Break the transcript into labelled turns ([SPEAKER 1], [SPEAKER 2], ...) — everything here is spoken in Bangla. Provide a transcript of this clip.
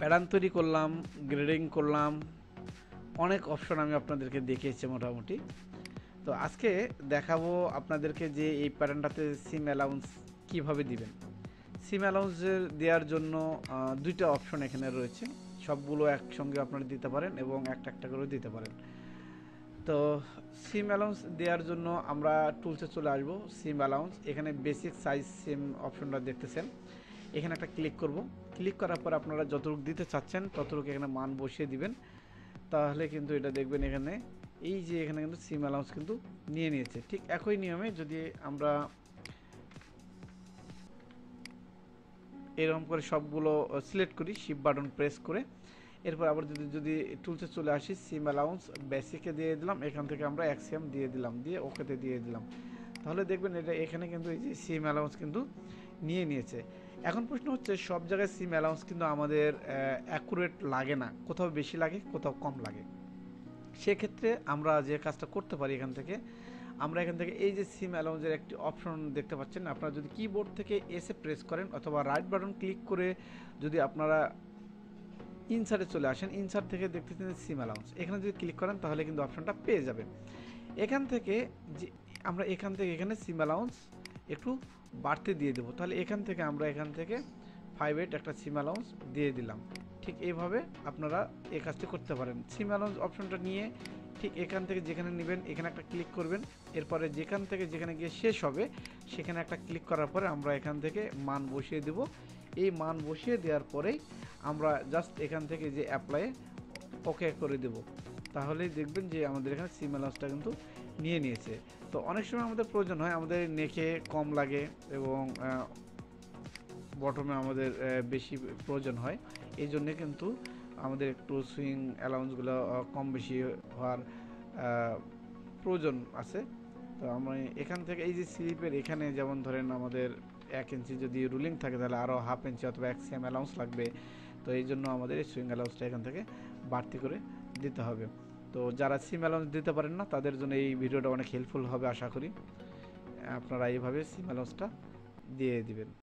[SPEAKER 1] প্যাটার্ন তৈরি করলাম, গ্রেডিং করলাম, অনেক অপশন আমি আপনাদেরকে দেখিয়েছি মোটামুটি। তো আজকে দেখাবো আপনাদেরকে যে এই প্যাটার্নটাতে সিম অ্যালাউন্স কিভাবে দিবেন। সিম অ্যালাউন্স দেওয়ার জন্য দুইটা অপশন এখানে রয়েছে। সবগুলো একসঙ্গে আপনারা দিতে পারেন এবং একটা একটা করে দিতে পারেন। তো সিম অ্যালাউন্স দেওয়ার জন্য আমরা টুলসে চলে আসবো। সিম অ্যালাউন্স, এখানে বেসিক সাইজ সিম অপশনটা দেখতেছেন। এখানে একটা ক্লিক করব। ক্লিক করার পর আপনারা যতটুকু দিতে চাচ্ছেন ততটুকু এখানে মান বসিয়ে দিবেন। তাহলে কিন্তু এটা দেখবেন এখানে এই যে এখানে কিন্তু সিম অ্যালাউন্স কিন্তু নিয়ে নিয়েছে। ঠিক একই নিয়মে যদি আমরা এরকম করে সবগুলো সিলেক্ট করি, শিফট বাটন প্রেস করে, এরপর আবার যদি টুলসে চলে আসি, সিম অ্যালাউন্স বেসিকে দিয়ে দিলাম, এখান থেকে আমরা এক্সএম দিয়ে দিলাম, দিয়ে ওকেতে দিয়ে দিলাম, তাহলে দেখবেন এটা এখানে কিন্তু এই যে সিম অ্যালাউন্স কিন্তু নিয়ে নিয়েছে। এখন প্রশ্ন হচ্ছে সব জায়গায় সিম অ্যালাউন্স কিন্তু আমাদের অ্যাকুরেট লাগে না, কোথাও বেশি লাগে কোথাও কম লাগে। সেক্ষেত্রে আমরা যে কাজটা করতে পারি, এখান থেকে এই যে সিম অ্যালাউন্সের একটি অপশন দেখতে পাচ্ছেন, আপনারা যদি কিবোর্ড থেকে এসে প্রেস করেন অথবা রাইট বাটন ক্লিক করে যদি আপনারা ইনসার্টে চলে আসেন, ইনসার্ট থেকে দেখতেছেন সিম অ্যালাউন্স, এখানে যদি ক্লিক করেন তাহলে কিন্তু অপশনটা পেয়ে যাবেন। এখান থেকে যে আমরা এখানে সিম অ্যালাউন্স একটু বাড়তে দিয়ে দেবো, তাহলে এখান থেকে 5.8 একটা সিম অ্যালাউন্স দিয়ে দিলাম। ঠিক এইভাবে আপনারা এই কাজটি করতে পারেন। সিম অ্যালাউন্স অপশনটা নিয়ে ঠিক এখান থেকে যেখানে নেবেন এখানে একটা ক্লিক করবেন, এরপরে যেখান থেকে যেখানে গিয়ে শেষ হবে সেখানে একটা ক্লিক করার পরে আমরা এখান থেকে মান বসিয়ে দেব। এই মান বসিয়ে দেওয়ার পরেই আমরা জাস্ট এখান থেকে যে অ্যাপ্লাই ওকে করে দেব, তাহলেই দেখবেন যে আমাদের এখানে সিম অ্যালাউন্সটা কিন্তু নিয়ে নিয়েছে। তো অনেক সময় আমাদের প্রয়োজন হয়, আমাদের নেকে কম লাগে এবং বটমে আমাদের বেশি প্রয়োজন হয়, এই জন্যে কিন্তু আমাদের একটু সুইং অ্যালাউন্সগুলো কম বেশি হওয়ার প্রয়োজন আছে। তো আমরা এখান থেকে এই যে স্লিপের এখানে যেমন ধরেন আমাদের 1 ইঞ্চি যদি রুলিং থাকে তাহলে আরও 1/2 ইঞ্চি অথবা 1 cm অ্যালাউন্স লাগবে। তো এই জন্য আমাদের এই সুইং অ্যালাউন্সটা এখান থেকে বাড়তি করে দিতে হবে। তো যারা সিম অ্যালাউন্স দিতে পারেন না তাদের জন্য এই ভিডিওটা অনেক হেল্পফুল হবে আশা করি। আপনারা এইভাবে সিম অ্যালাউন্সটা দিয়ে দিবেন।